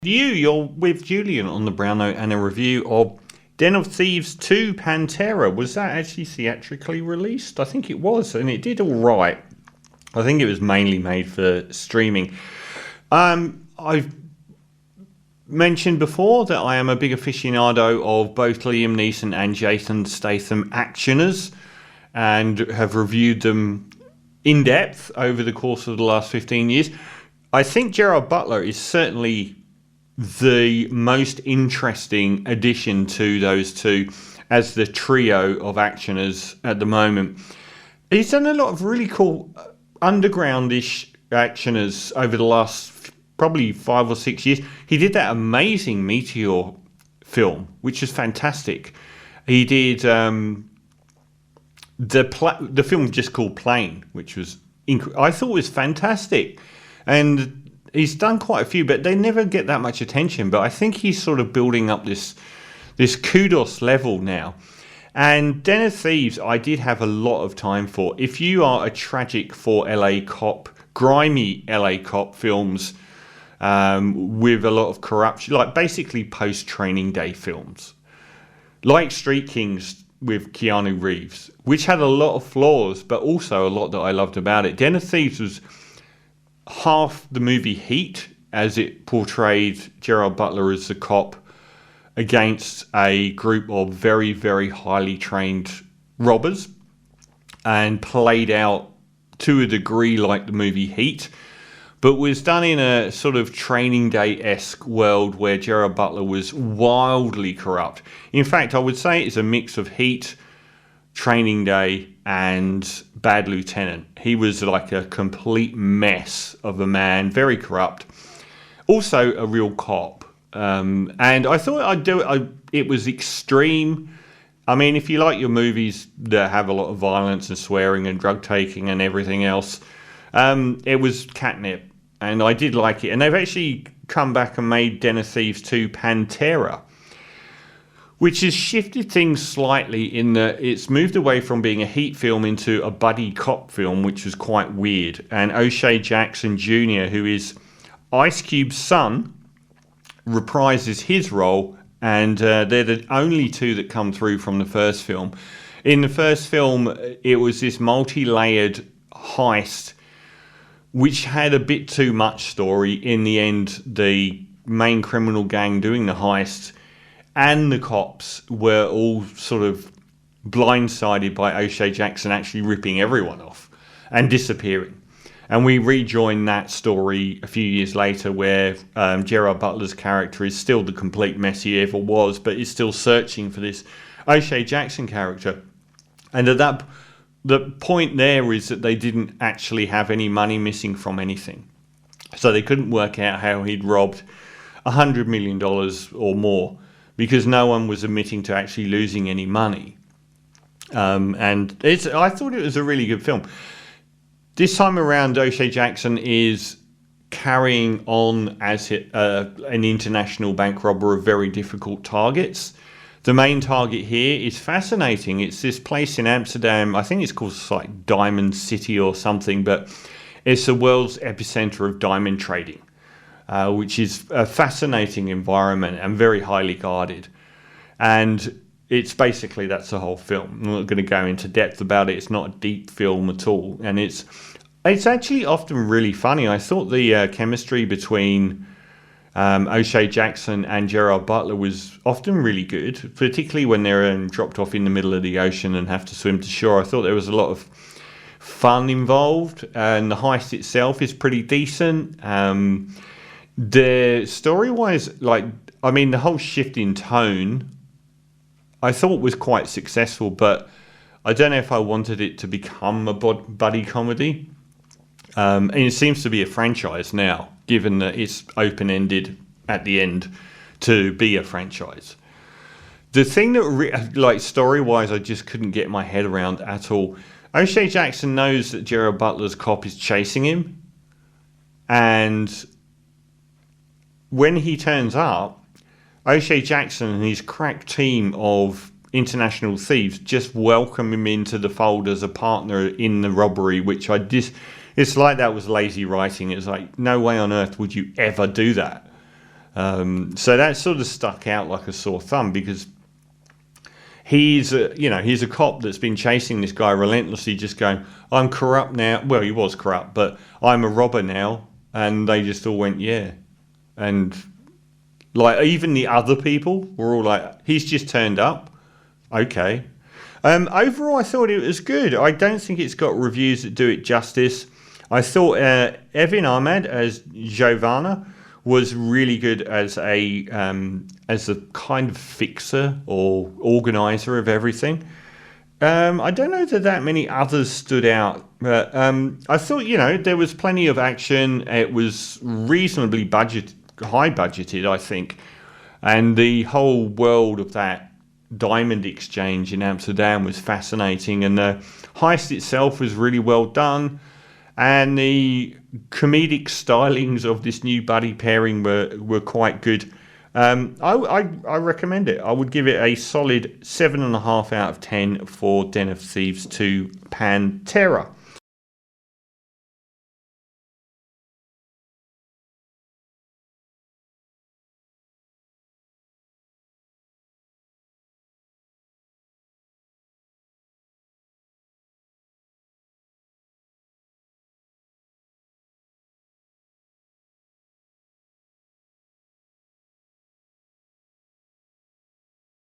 You're with Julian on the Brown Note and a review of Den of Thieves 2 Pantera. Was that actually theatrically released? I think it was, and it did all right. I think it was mainly made for streaming. I've mentioned before that I am a big aficionado of both Liam Neeson and Jason Statham actioners and have reviewed them in depth over the course of the last 15 years. I think Gerard Butler is certainly the most interesting addition to those two as the trio of actioners at the moment. He's done a lot of really cool undergroundish actioners over the last probably 5 or 6 years. He did that amazing Meteor film, which is fantastic. He did the film just called Plane, which was I thought was fantastic, and he's done quite a few, but they never get that much attention. But I think he's sort of building up this kudos level now. And Den of Thieves, I did have a lot of time for. If you are a tragic for LA cop, grimy LA cop films with a lot of corruption, like basically post-Training Day films, like Street Kings with Keanu Reeves, which had a lot of flaws, but also a lot that I loved about it. Den of Thieves was half the movie Heat, as it portrayed Gerard Butler as the cop against a group of very, very highly trained robbers, and played out to a degree like the movie Heat, but was done in a sort of Training Day-esque world where Gerard Butler was wildly corrupt. In fact, I would say it's a mix of Heat, Training Day, and Bad Lieutenant. He was like a complete mess of a man, very corrupt, also a real cop. And I thought it was extreme. I mean, if you like your movies that have a lot of violence and swearing and drug taking and everything else, it was catnip, and I did like it. And they've actually come back and made Den of Thieves 2 Pantera, which has shifted things slightly in that it's moved away from being a Heat film into a buddy cop film, which was quite weird. And O'Shea Jackson Jr., who is Ice Cube's son, reprises his role, and they're the only two that come through from the first film. In the first film, it was this multi-layered heist, which had a bit too much story. In the end, the main criminal gang doing the heist and the cops were all sort of blindsided by O'Shea Jackson actually ripping everyone off and disappearing. And we rejoin that story a few years later, where Gerard Butler's character is still the complete mess he ever was, but is still searching for this O'Shea Jackson character. And at that, the point there is that they didn't actually have any money missing from anything. So they couldn't work out how he'd robbed $100 million or more, because no one was admitting to actually losing any money. And I thought it was a really good film. This time around, O'Shea Jackson is carrying on as an international bank robber of very difficult targets. The main target here is fascinating. It's this place in Amsterdam. I think it's called like Diamond City or something, but it's the world's epicenter of diamond trading, which is a fascinating environment and very highly guarded. And it's basically, that's the whole film. I'm not going to go into depth about it. It's not a deep film at all. And it's actually often really funny. I thought the chemistry between O'Shea Jackson and Gerard Butler was often really good, particularly when they're dropped off in the middle of the ocean and have to swim to shore. I thought there was a lot of fun involved, and the heist itself is pretty decent. The story-wise, the whole shift in tone I thought was quite successful, but I don't know if I wanted it to become a buddy comedy. And it seems to be a franchise now, given that it's open-ended at the end to be a franchise. The thing that, story-wise, I just couldn't get my head around at all. O'Shea Jackson knows that Gerard Butler's cop is chasing him, and when he turns up, O'Shea Jackson and his crack team of international thieves just welcome him into the fold as a partner in the robbery, which it's like that was lazy writing. It's like, no way on earth would you ever do that. So that sort of stuck out like a sore thumb, because he's a cop that's been chasing this guy relentlessly, just going, I'm corrupt now. Well, he was corrupt, but I'm a robber now. And they just all went, yeah. And like, even the other people were all like, he's just turned up. Okay. Overall, I thought it was good. I don't think it's got reviews that do it justice. I thought Evin Ahmed as Giovanna was really good as a kind of fixer or organizer of everything. I don't know that many others stood out, but I thought, there was plenty of action. It was reasonably high budgeted, I think, and the whole world of that diamond exchange in Amsterdam was fascinating, and the heist itself was really well done, and the comedic stylings of this new buddy pairing were quite good. I recommend it. I would give it a solid 7.5 out of 10 for Den of Thieves 2 Pantera.